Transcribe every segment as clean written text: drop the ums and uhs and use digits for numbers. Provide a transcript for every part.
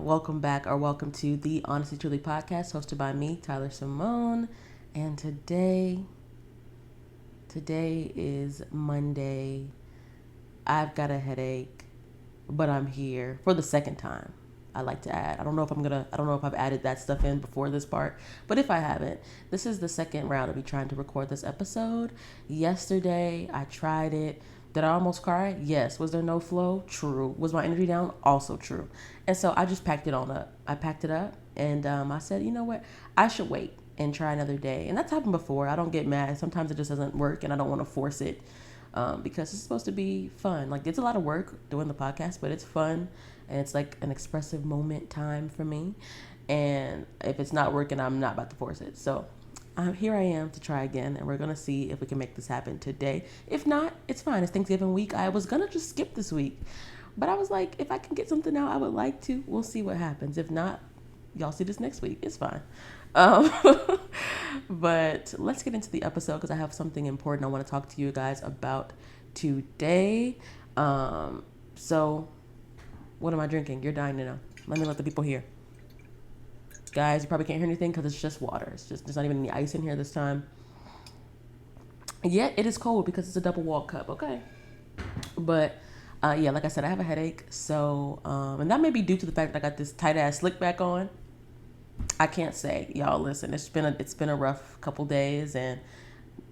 welcome back or welcome to the Honestly Truly podcast hosted by me, Tyler Cimone. And today is Monday. I've got a headache, but I'm here for the second time. I like to add. I don't know if I've added that stuff in before this part, but if I haven't, this is the second round of me trying to record this episode. Yesterday, I tried it. Did I almost cry? Yes. Was there no flow? True. Was my energy down? Also true. And so I just packed it on up. I packed it up and I said, you know what? I should wait and try another day. And that's happened before. I don't get mad. Sometimes it just doesn't work and I don't want to force it because it's supposed to be fun. Like, it's a lot of work doing the podcast, but it's fun and it's like an expressive moment time for me. And if it's not working, I'm not about to force it. So here I am to try again, and we're going to see if we can make this happen today. If not, it's fine. It's Thanksgiving week. I was going to just skip this week, but I was like, if I can get something out, I would like to. We'll see what happens. If not, y'all see this next week. It's fine. Um, but let's get into the episode because I have something important I want to talk to you guys about today. So what am I drinking? You're dying to know. Let me let the people hear. Guys, you probably can't hear anything because it's just water. There's not even any ice in here this time. Yet it is cold because it's a double wall cup, okay? But yeah, like I said, I have a headache. So, and that may be due to the fact that I got this tight ass slick back on. I can't say, y'all. Listen, it's been a rough couple days, and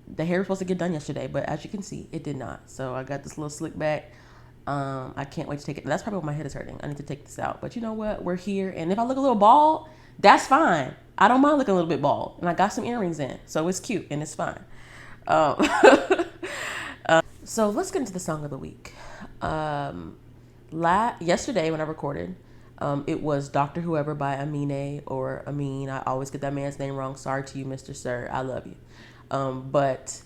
the hair was supposed to get done yesterday, but as you can see, it did not. So I got this little slick back. I can't wait to take it. That's probably why my head is hurting. I need to take this out. But you know what? We're here, and if I look a little bald, that's fine. I don't mind looking a little bit bald, and I got some earrings in, so it's cute and it's fine. Um, so let's get into the song of the week. Yesterday when I recorded, it was Dr. Whoever by Amine or Amin. I always get that man's name wrong. Sorry to you, Mr. Sir. I love you. But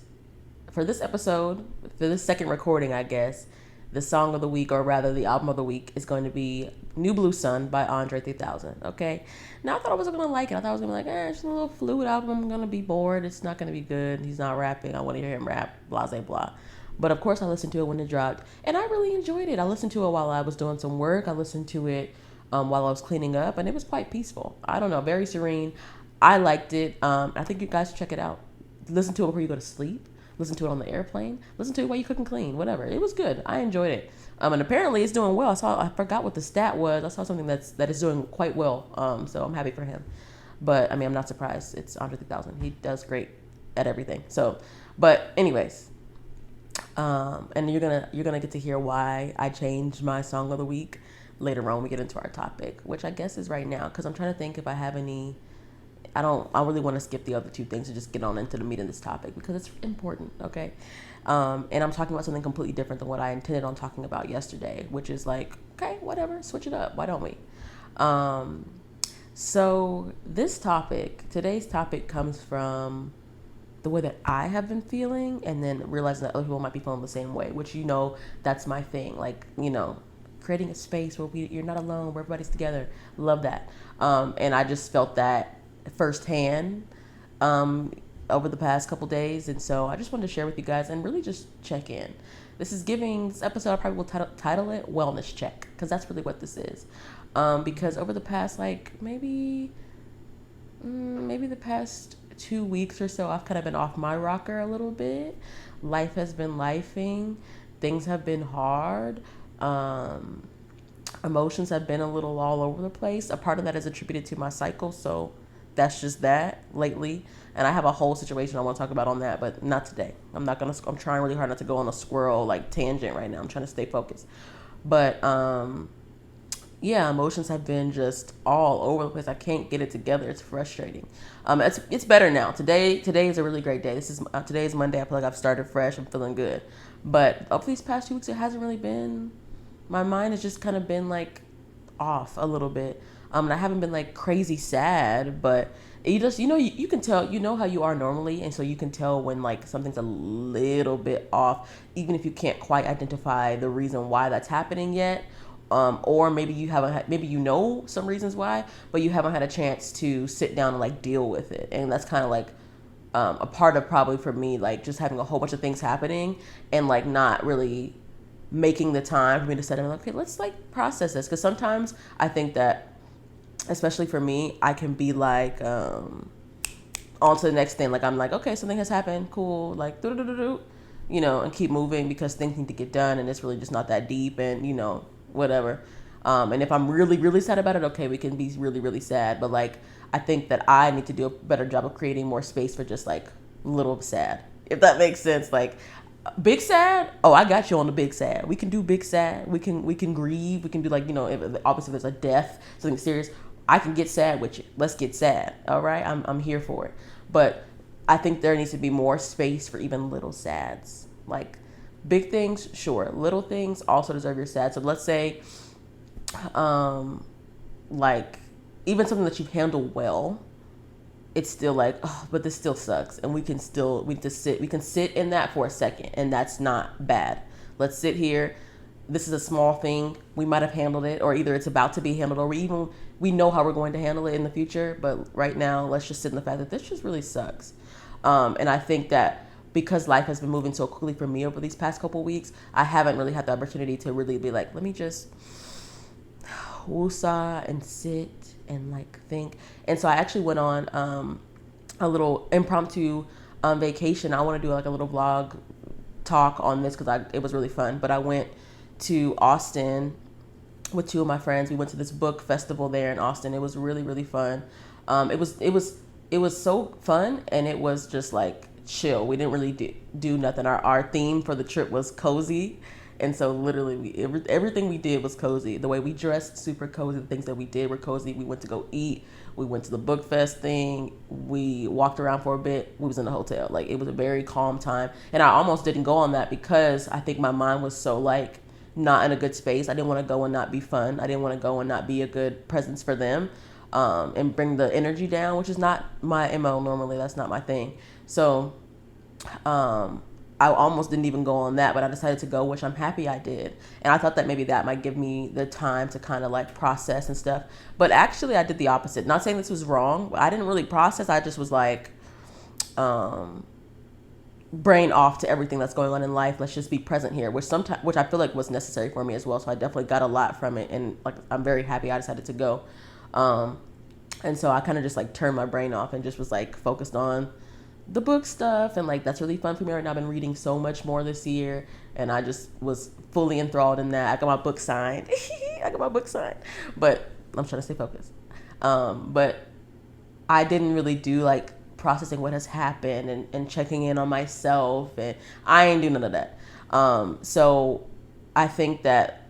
for this episode, for this second recording, I guess, the song of the week, or rather the album of the week, is going to be New Blue Sun by Andre 3000, okay? Now, I thought I wasn't going to like it. I thought I was going to be like, it's a little fluid album. I'm going to be bored. It's not going to be good. He's not rapping. I want to hear him rap, blah, blah, blah. But, of course, I listened to it when it dropped, and I really enjoyed it. I listened to it while I was doing some work. I listened to it while I was cleaning up, and it was quite peaceful. I don't know, very serene. I liked it. I think you guys should check it out. Listen to it before you go to sleep. Listen to it on the airplane. Listen to it while you cook and clean. Whatever. It was good. I enjoyed it. And apparently it's doing well. I forgot what the stat was. I saw something that is doing quite well. So I'm happy for him. But I mean, I'm not surprised. It's Andre 3000. He does great at everything. So, but anyways, and you're gonna get to hear why I changed my song of the week later on when we get into our topic, which I guess is right now, because I'm trying to think if I have any. I really want to skip the other two things and just get on into the meat of this topic because it's important, okay? And I'm talking about something completely different than what I intended on talking about yesterday, which is like, okay, whatever, switch it up. Why don't we? So today's topic comes from the way that I have been feeling, and then realizing that other people might be feeling the same way, which, that's my thing. Like, creating a space where you're not alone, where everybody's together. Love that. And I just felt that firsthand over the past couple days, and so I just wanted to share with you guys and really just check in. This episode I probably will title it Wellness Check, because that's really what this is. Because over the past maybe the past 2 weeks or so, I've kind of been off my rocker a little bit. Life has been lifing. Things have been hard. Emotions have been a little all over the place. A part of that is attributed to my cycle, so that's just that lately. And I have a whole situation I want to talk about on that, but not today. I'm trying really hard not to go on a squirrel tangent right now. I'm trying to stay focused. But yeah, emotions have been just all over the place. I can't get it together. It's frustrating. It's better now. Today is a really great day. Today is Monday. I feel like I've started fresh. I'm feeling good. But over these past 2 weeks, it hasn't really been. My mind has just kind of been off a little bit. And I haven't been crazy sad, but you just, you can tell, how you are normally. And so you can tell when something's a little bit off, even if you can't quite identify the reason why that's happening yet. Or maybe you haven't, maybe some reasons why, but you haven't had a chance to sit down and deal with it. And that's kind of a part of probably for me, just having a whole bunch of things happening and not really making the time for me to sit down and okay, let's process this. Because sometimes I think that especially for me, I can be like, on to the next thing. Like I'm like, okay, something has happened, cool, like you know, and keep moving because things need to get done, and it's really just not that deep, and you know, whatever. And if I'm really really sad about it, okay, we can be really really sad. But like, I think that I need to do a better job of creating more space for just like little sad, if that makes sense. Like big sad, oh, I got you on the big sad. We can do big sad. We can grieve. We can do like, you know, if obviously if there's a death, something serious, I can get sad with you. Let's get sad. All right, I'm here for it. But I think there needs to be more space for even little sads. Like big things, sure. Little things also deserve your sad. So let's say, like even something that you've handled well, it's still like, oh, but this still sucks, and we can sit in that for a second, and that's not bad. Let's sit here. This is a small thing. We might have handled it, or either it's about to be handled, or we know how we're going to handle it in the future. But right now, let's just sit in the fact that this just really sucks. And I think that because life has been moving so quickly for me over these past couple weeks, I haven't really had the opportunity to really be like, let me just woosah and sit and like think. And so I actually went on a little impromptu vacation. I want to do like a little vlog talk on this because it was really fun. But I went to Austin with two of my friends. We went to this book festival there in Austin. It was really really fun. It was so fun, and it was just like chill. We didn't really do nothing. Our theme for the trip was cozy. And so literally everything we did was cozy. The way we dressed, super cozy. The things that we did were cozy. We went to go eat. We went to the book fest thing. We walked around for a bit. We was in the hotel. Like it was a very calm time. And I almost didn't go on that because I think my mind was so like not in a good space. I didn't want to go and not be fun. I didn't want to go and not be a good presence for them, and bring the energy down, which is not my MO normally. That's not my thing. So, I almost didn't even go on that, but I decided to go, which I'm happy I did. And I thought that maybe that might give me the time to kind of like process and stuff. But actually I did the opposite. Not saying this was wrong, but I didn't really process. I just was like, brain off to everything that's going on in life. Let's just be present here, which I feel like was necessary for me as well. So I definitely got a lot from it. And like, I'm very happy I decided to go. And so I kind of just like turned my brain off and just was like focused on the book stuff, and like that's really fun for me right now. I've been reading so much more this year, and I just was fully enthralled in that. I got my book signed. But I'm trying to stay focused. But I didn't really do like processing what has happened and checking in on myself, and I ain't do none of that. So I think that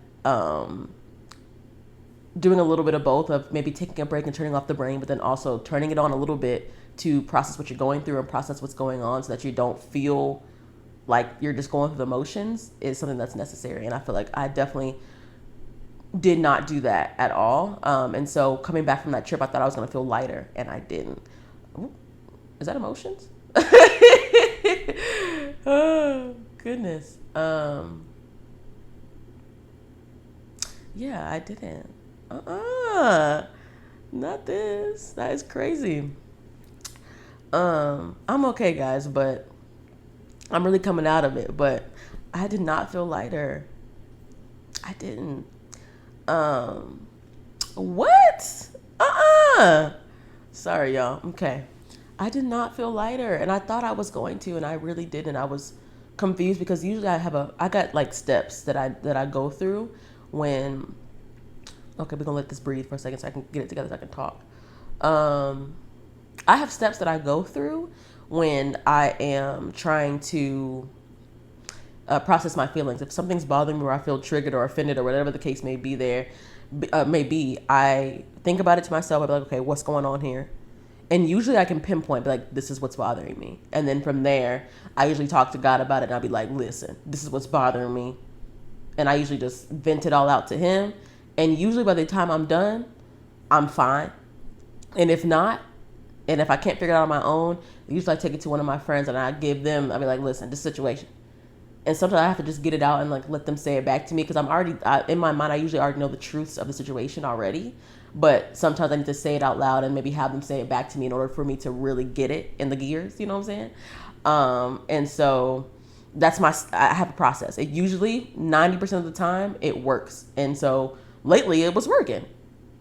doing a little bit of both, of maybe taking a break and turning off the brain, but then also turning it on a little bit to process what you're going through and process what's going on so that you don't feel like you're just going through the motions, is something that's necessary. And I feel like I definitely did not do that at all. And so coming back from that trip, I thought I was going to feel lighter, and I didn't. Ooh, is that emotions? Oh, goodness. Yeah, I didn't. Not this. That is crazy. I'm okay, guys, but I'm really coming out of it. But I did not feel lighter. I didn't. What? Sorry, y'all. Okay. I did not feel lighter, and I thought I was going to, and I really didn't. I was confused because usually I got like steps that I go through when. Okay, we're gonna let this breathe for a second so I can get it together so I can talk. I have steps that I go through when I am trying to process my feelings. If something's bothering me or I feel triggered or offended or whatever the case may be, I think about it to myself. I'll be like, okay, what's going on here? And usually I can pinpoint, be like, this is what's bothering me. And then from there, I usually talk to God about it, and I'll be like, listen, this is what's bothering me. And I usually just vent it all out to him. And usually by the time I'm done, I'm fine. And if not, and if I can't figure it out on my own, usually I take it to one of my friends and I'll be like, listen, this situation. And sometimes I have to just get it out and like let them say it back to me, because in my mind, I usually already know the truths of the situation already. But sometimes I need to say it out loud and maybe have them say it back to me in order for me to really get it in the gears, you know what I'm saying? And so I have a process. It usually 90% of the time it works. And so lately it was working.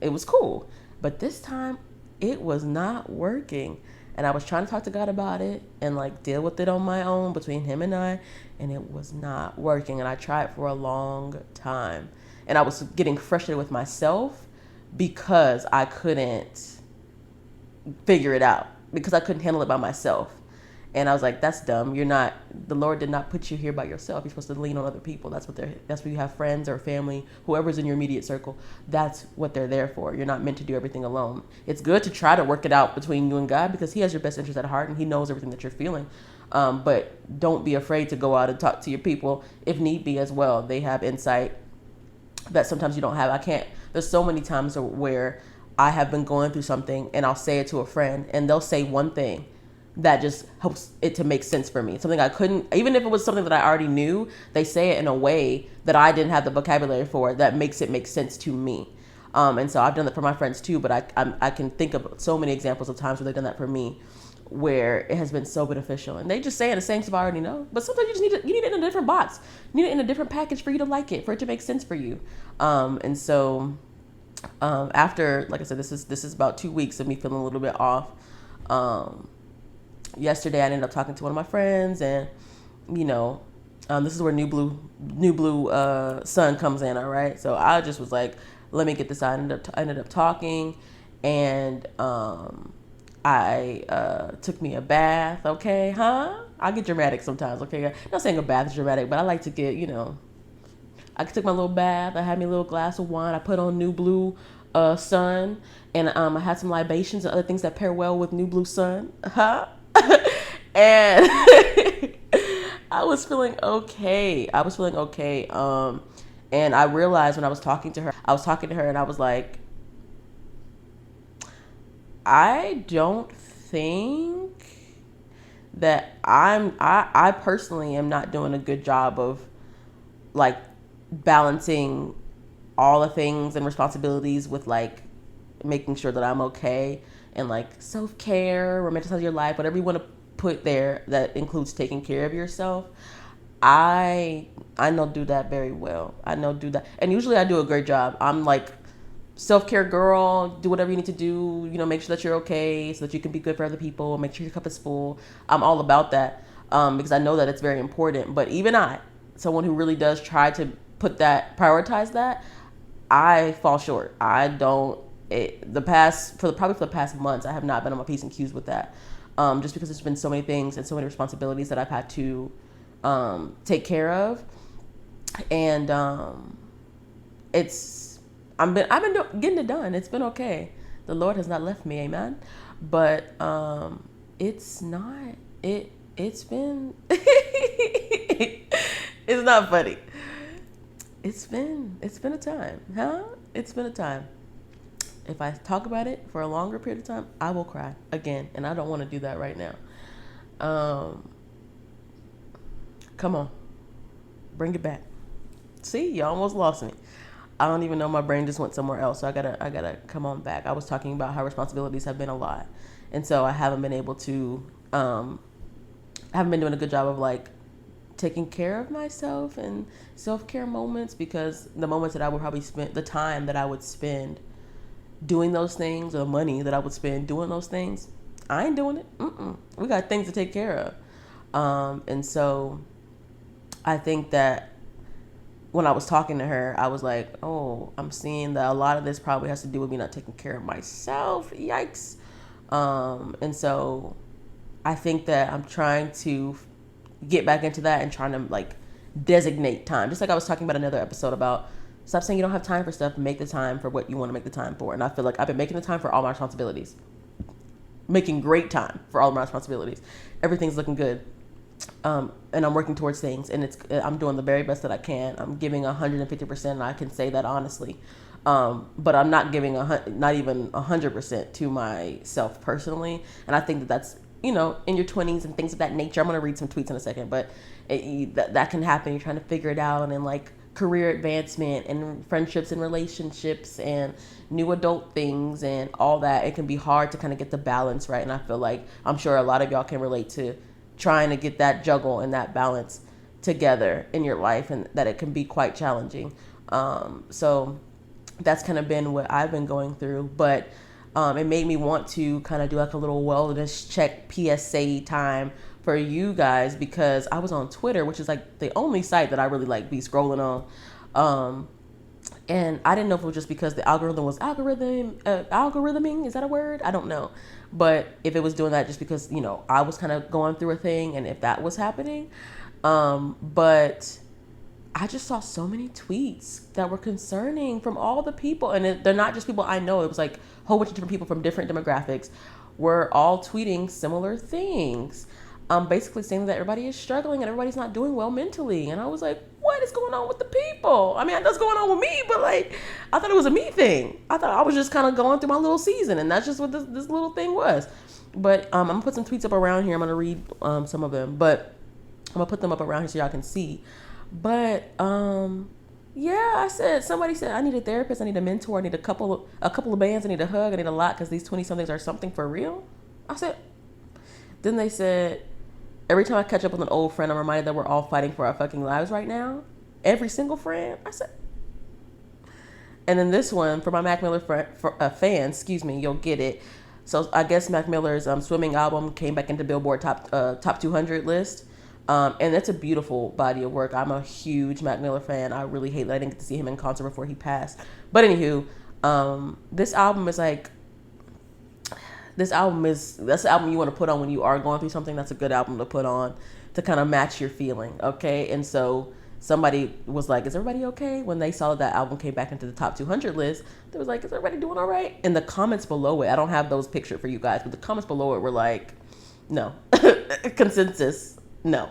It was cool. But this time, it was not working. And I was trying to talk to God about it and like deal with it on my own between him and I, and it was not working. And I tried for a long time. And I was getting frustrated with myself because I couldn't figure it out, because I couldn't handle it by myself. And I was like, that's dumb. The Lord did not put you here by yourself. You're supposed to lean on other people. That's what you have, friends or family, whoever's in your immediate circle. That's what they're there for. You're not meant to do everything alone. It's good to try to work it out between you and God, because he has your best interest at heart and he knows everything that you're feeling. But don't be afraid to go out and talk to your people if need be as well. They have insight that sometimes you don't have. There's so many times where I have been going through something and I'll say it to a friend and they'll say one thing that just helps it to make sense for me. Something I couldn't, even if it was something that I already knew, they say it in a way that I didn't have the vocabulary for, that makes it make sense to me. And so I've done that for my friends too, but I can think of so many examples of times where they've done that for me, where it has been so beneficial. And they just say the same stuff I already know, but sometimes you need it in a different box. You need it in a different package for you to like it, for it to make sense for you. And so after, like I said, this is about 2 weeks of me feeling a little bit off. Yesterday I ended up talking to one of my friends, and this is where new blue sun comes in. All right, so I just was like, let me get this out. I ended up talking, and I took me a bath. Okay, I get dramatic sometimes. Okay, I'm not saying a bath is dramatic, but I like to get, I took my little bath. I had me a little glass of wine. I put on new blue sun, and I had some libations and other things that pair well with new blue sun. And I was feeling okay. And I realized when I was talking to her, and I was like, I don't think that I personally am not doing a good job of like balancing all the things and responsibilities with like making sure that I'm okay, and like self-care, romanticize your life, whatever you want to put there that includes taking care of yourself. I don't do that very well. And usually I do a great job. I'm like, self-care girl, do whatever you need to do, make sure that you're okay so that you can be good for other people, make sure your cup is full. I'm all about that, because I know that it's very important. But even someone who really does try to prioritize that, I fall short. I don't. For the past months, I have not been on my P's and Q's with that, just because there's been so many things and so many responsibilities that I've had to take care of, and I've been getting it done. It's been okay. The Lord has not left me, amen. But it's not. It's been. It's not funny. It's been a time, It's been a time. If I talk about it for a longer period of time, I will cry again, and I don't want to do that right now. Come on, bring it back. See, you almost lost me. I don't even know, my brain just went somewhere else. So I gotta come on back. I was talking about how responsibilities have been a lot, and so I haven't been able to. I haven't been doing a good job of like taking care of myself and self-care moments, because the moments that I would probably spend, the time that I would spend doing those things, or the money that I would spend doing those things, I ain't doing it. We got things to take care of. And so I think that when I was talking to her, I was like, oh, I'm seeing that a lot of this probably has to do with me not taking care of myself. Yikes. And so I think that I'm trying to get back into that and trying to like designate time. Just like I was talking about another episode about, stop saying you don't have time for stuff, make the time for what you want to make the time for. And I feel like I've been making the time for all my responsibilities. Making great time for all of my responsibilities. Everything's looking good. And I'm working towards things, and I'm doing the very best that I can. I'm giving 150%, and I can say that honestly. But I'm not giving not even 100% to myself personally. And I think that's, in your 20s and things of that nature. I'm going to read some tweets in a second, but that can happen. You're trying to figure it out, and like career advancement and friendships and relationships and new adult things and all that. It can be hard to kind of get the balance right. And I feel like, I'm sure a lot of y'all can relate to trying to get that juggle and that balance together in your life, and that it can be quite challenging. So that's kind of been what I've been going through. But It made me want to kind of do like a little wellness check PSA time for you guys, because I was on Twitter, which is like the only site that I really like be scrolling on. And I didn't know if it was just because the algorithm was algorithming. Is that a word? I don't know. But if it was doing that just because, I was kind of going through a thing, and if that was happening. But I just saw so many tweets that were concerning from all the people. And they're not just people I know. It was like a whole bunch of different people from different demographics were all tweeting similar things. Basically saying that everybody is struggling and everybody's not doing well mentally. And I was like, what is going on with the people? I mean, I know what's going on with me, but like, I thought it was a me thing. I thought I was just kind of going through my little season, and that's just what this little thing was. But I'm gonna put some tweets up around here. I'm gonna read some of them, but I'm gonna put them up around here so y'all can see. But yeah, somebody said I need a therapist, I need a mentor, I need a couple of bands, I need a hug, I need a lot, because these 20-somethings are something for real. I said. Then they said, every time I catch up with an old friend, I'm reminded that we're all fighting for our fucking lives right now. Every single friend. I said. And then this one, for my Mac Miller fans, you'll get it. So I guess Mac Miller's swimming album came back into Billboard top 200 list. And that's a beautiful body of work. I'm a huge Mac Miller fan. I really hate that I didn't get to see him in concert before he passed. But anywho, this album is like, that's the album you want to put on when you are going through something. That's a good album to put on to kind of match your feeling, okay? And so somebody was like, is everybody okay? When they saw that album came back into the top 200 list, they was like, is everybody doing all right? And the comments below it, I don't have those pictured for you guys, but the comments below it were like, no. Consensus, no.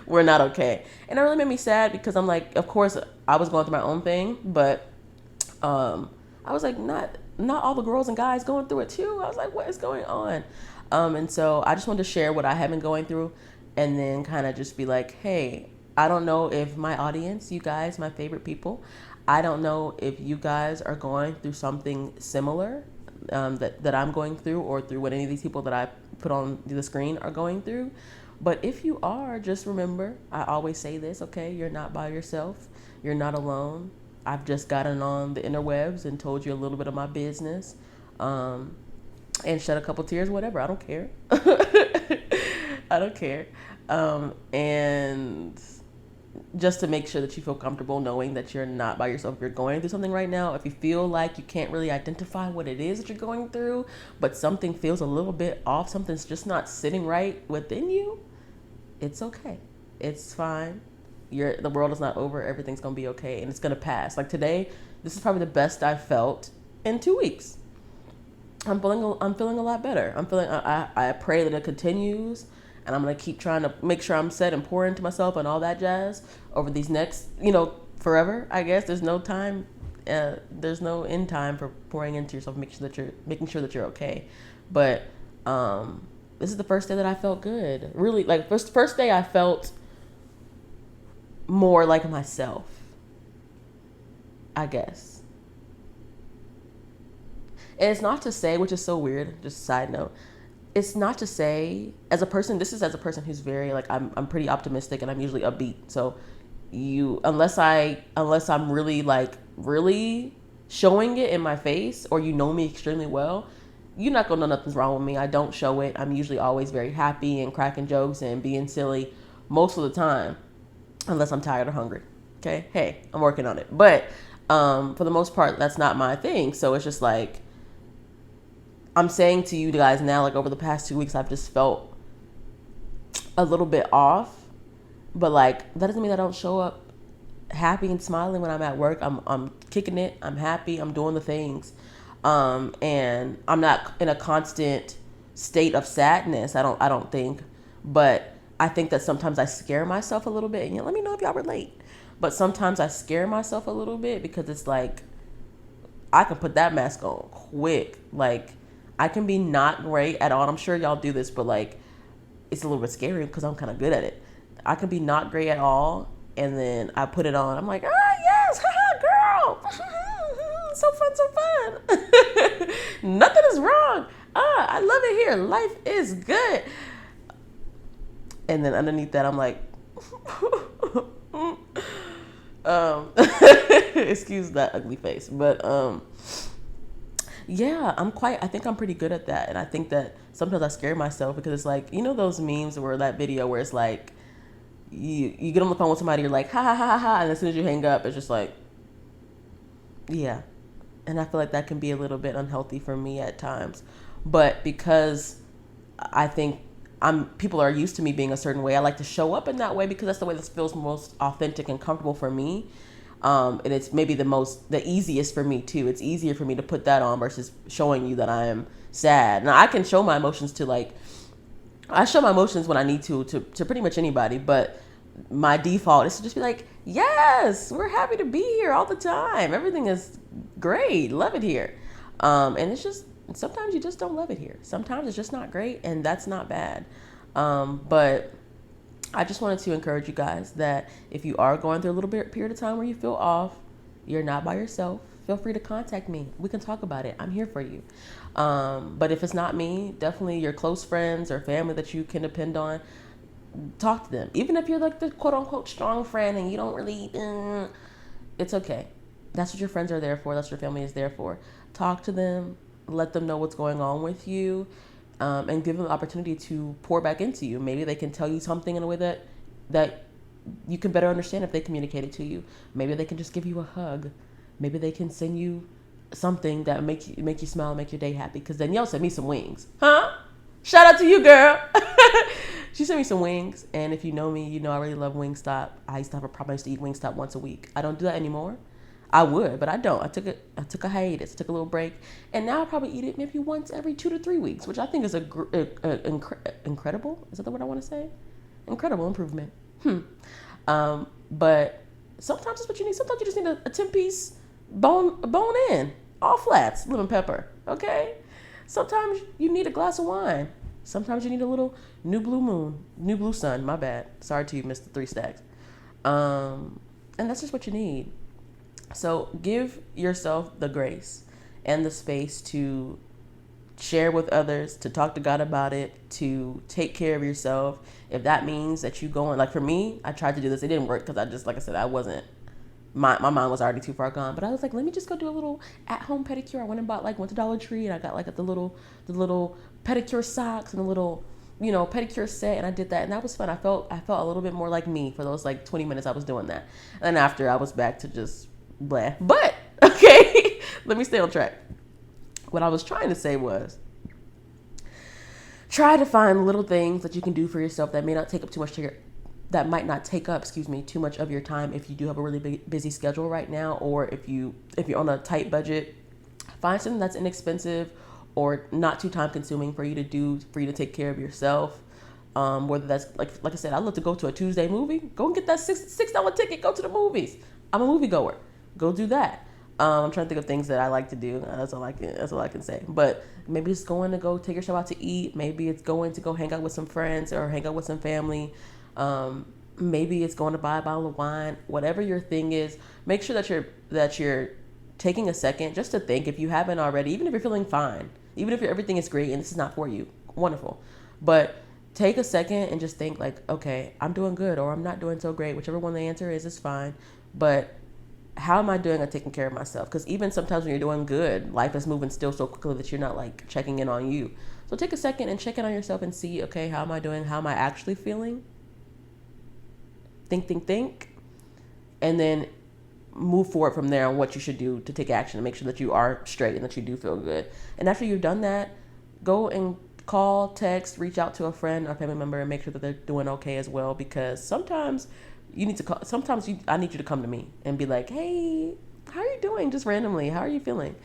We're not okay. And it really made me sad, because I'm like, of course, I was going through my own thing, but I was like, not all the girls and guys going through it too. I was like, what is going on? And so I just wanted to share what I have been going through, and then kind of just be like, hey, I don't know if my audience, you guys, my favorite people, I don't know if you guys are going through something similar that I'm going through, or through what any of these people that I put on the screen are going through. But if you are, just remember, I always say this, okay? You're not by yourself. You're not alone. I've just gotten on the interwebs and told you a little bit of my business, and shed a couple tears, whatever. I don't care. I don't care. And just to make sure that you feel comfortable knowing that you're not by yourself. If you're going through something right now, if you feel like you can't really identify what it is that you're going through, but something feels a little bit off, something's just not sitting right within you, it's okay. It's fine. The world is not over. Everything's gonna be okay, and it's gonna pass. Like today, this is probably the best I've felt in 2 weeks. I'm feeling a lot better. I pray that it continues, and I'm gonna keep trying to make sure I'm set and pour into myself and all that jazz over these next, forever. I guess there's no time, there's no end time for pouring into yourself, making sure that you're okay. But this is the first day that I felt good. Really, like first day I felt more like myself, I guess. And it's not to say, which is so weird, just a side note, it's not to say, as a person who's very, like, I'm pretty optimistic, and I'm usually upbeat. So unless I'm really, like, really showing it in my face, or you know me extremely well, you're not gonna know nothing's wrong with me. I don't show it. I'm usually always very happy and cracking jokes and being silly most of the time, unless I'm tired or hungry. Okay? Hey, I'm working on it. But for the most part, that's not my thing. So it's just like, I'm saying to you guys now, like over the past 2 weeks, I've just felt a little bit off. But like, that doesn't mean I don't show up happy and smiling when I'm at work. I'm kicking it. I'm happy. I'm doing the things. And I'm not in a constant state of sadness. I don't think, but I think that sometimes I scare myself a little bit, and let me know if y'all relate. But sometimes I scare myself a little bit, because it's like, I can put that mask on quick. Like, I can be not great at all. And I'm sure y'all do this, but like, it's a little bit scary because I'm kind of good at it. I can be not great at all, and then I put it on. I'm like, yes, girl. So fun. Nothing is wrong. I love it here. Life is good. And then underneath that, I'm like, excuse that ugly face. But Yeah, I think I'm pretty good at that. And I think that sometimes I scare myself because it's like, those memes where that video where it's like, you get on the phone with somebody, you're like, ha ha ha ha ha. And as soon as you hang up, it's just like, yeah. And I feel like that can be a little bit unhealthy for me at times. But because I think people are used to me being a certain way, I like to show up in that way because that's the way that feels most authentic and comfortable for me. And it's maybe the easiest for me too. It's easier for me to put that on versus showing you that I am sad. Now I can show my emotions I show my emotions when I need to pretty much anybody, but my default is to just be like, yes, we're happy to be here all the time. Everything is great. Love it here. And it's just, sometimes you just don't love it here. Sometimes it's just not great, and that's not bad. But I just wanted to encourage you guys that if you are going through a little bit period of time where you feel off, you're not by yourself. Feel free to contact me. We can talk about it. I'm here for you. But if it's not me, definitely your close friends or family that you can depend on, talk to them. Even if you're like the quote unquote strong friend and you don't really, it's okay. That's what your friends are there for. That's what your family is there for. Talk to them. Let them know what's going on with you, and give them the opportunity to pour back into you. Maybe they can tell you something in a way that you can better understand if they communicate it to you. Maybe they can just give you a hug. Maybe they can send you something that make you smile and make your day happy. Because Danielle sent me some wings. Huh? Shout out to you, girl. She sent me some wings. And if you know me, you know I really love Wingstop. I used to have a problem. I used to eat Wingstop once a week. I don't do that anymore. I would, but I don't. I took a hiatus, took a little break, and now I probably eat it maybe once every 2 to 3 weeks, which I think is incredible. Is that the word I want to say? Incredible improvement. But sometimes it's what you need. Sometimes you just need a 10-piece bone in, all flats, lemon pepper. Okay. Sometimes you need a glass of wine. Sometimes you need a little new blue sun. My bad. Sorry to you, Mr. Three Stacks. And that's just what you need. So give yourself the grace and the space to share with others, to talk to God about it, to take care of yourself. If that means that you go on, like for me, I tried to do this. It didn't work because I just, like I said, I wasn't, my mind was already too far gone. But I was like, let me just go do a little at-home pedicure. I went and went to Dollar Tree, and I got like the little pedicure socks and the little, pedicure set, and I did that, and that was fun. I felt a little bit more like me for those like 20 minutes I was doing that. And then after, I was back to just blah. But okay, let me stay on track. What I was trying to say was, try to find little things that you can do for yourself that may not take up too much that might not take up, too much of your time if you do have a really busy schedule right now, or if you're on a tight budget. Find something that's inexpensive or not too time consuming for you to take care of yourself. Whether that's like I said, I love to go to a Tuesday movie. Go and get that $6 ticket. Go to the movies. I'm a moviegoer. Go do that. I'm trying to think of things that I like to do. That's all I can say. But maybe it's going to go take yourself out to eat. Maybe it's going to go hang out with some friends or hang out with some family. Maybe it's going to buy a bottle of wine. Whatever your thing is, make sure that you're taking a second just to think, if you haven't already, even if you're feeling fine, even if everything is great and this is not for you, wonderful. But take a second and just think like, okay, I'm doing good or I'm not doing so great. Whichever one the answer is fine. But how am I doing at taking care of myself? Because even sometimes when you're doing good, life is moving still so quickly that you're not like checking in on you. So take a second and check in on yourself and see, okay, how am I doing? How am I actually feeling? Think. And then move forward from there on what you should do to take action and make sure that you are straight and that you do feel good. And after you've done that, go and call, text, reach out to a friend or family member and make sure that they're doing okay as well. Because sometimes you need to call. I need you to come to me and be like, hey, how are you doing? Just randomly, how are you feeling?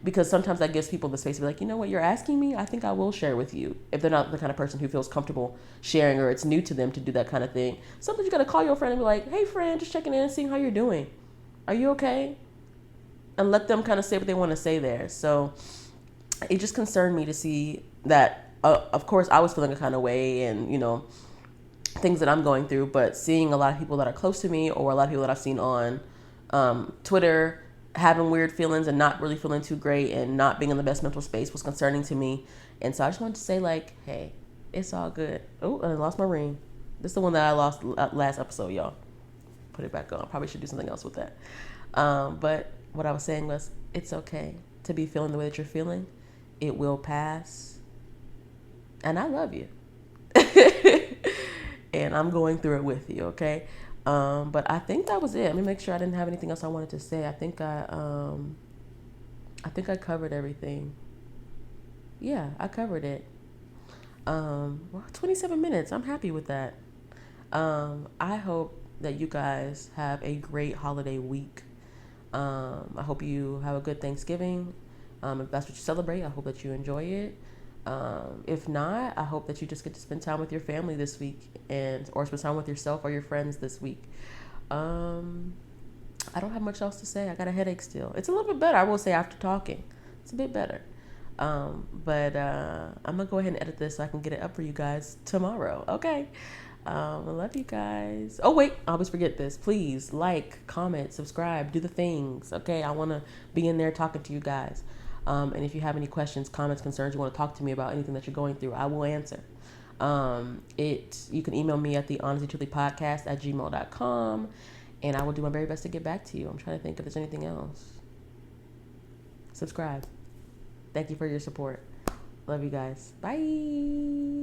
Because sometimes that gives people the space to be like, you know what, you're asking me, I think I will share with you. If they're not the kind of person who feels comfortable sharing or it's new to them to do that kind of thing. Sometimes you got to call your friend and be like, hey friend, just checking in and seeing how you're doing. Are you okay? And let them kind of say what they want to say there. So it just concerned me to see that, of course, I was feeling a kind of way and, things that I'm going through, but seeing a lot of people that are close to me or a lot of people that I've seen on Twitter having weird feelings and not really feeling too great and not being in the best mental space was concerning to me. And so I just wanted to say like, hey, it's all good. Oh, I lost my ring. This is the one that I lost last episode, y'all. Put it back on. Probably should do something else with that. But what I was saying was, it's okay to to be feeling the way that you're feeling. It will pass. And I love you. And I'm going through it with you, okay? But I think that was it. Let me make sure I didn't have anything else I wanted to say. I think I covered everything. Yeah, I covered it. Well, 27 minutes. I'm happy with that. I hope that you guys have a great holiday week. I hope you have a good Thanksgiving. If that's what you celebrate, I hope that you enjoy it. If not, I hope that you just get to spend time with your family this week, or spend time with yourself or your friends this week. I don't have much else to say. I got a headache still. It's a little bit better, I will say, after talking. It's a bit better. But I'm gonna go ahead and edit this so I can get it up for you guys tomorrow. Okay. I love you guys. Oh wait, I always forget this. Please like, comment, subscribe, do the things. Okay, I want to be in there talking to you guys. And if you have any questions, comments, concerns, you want to talk to me about anything that you're going through, I will answer. You can email me at thehonestytrulypodcast@gmail.com, and I will do my very best to get back to you. I'm trying to think if there's anything else. Subscribe. Thank you for your support. Love you guys. Bye.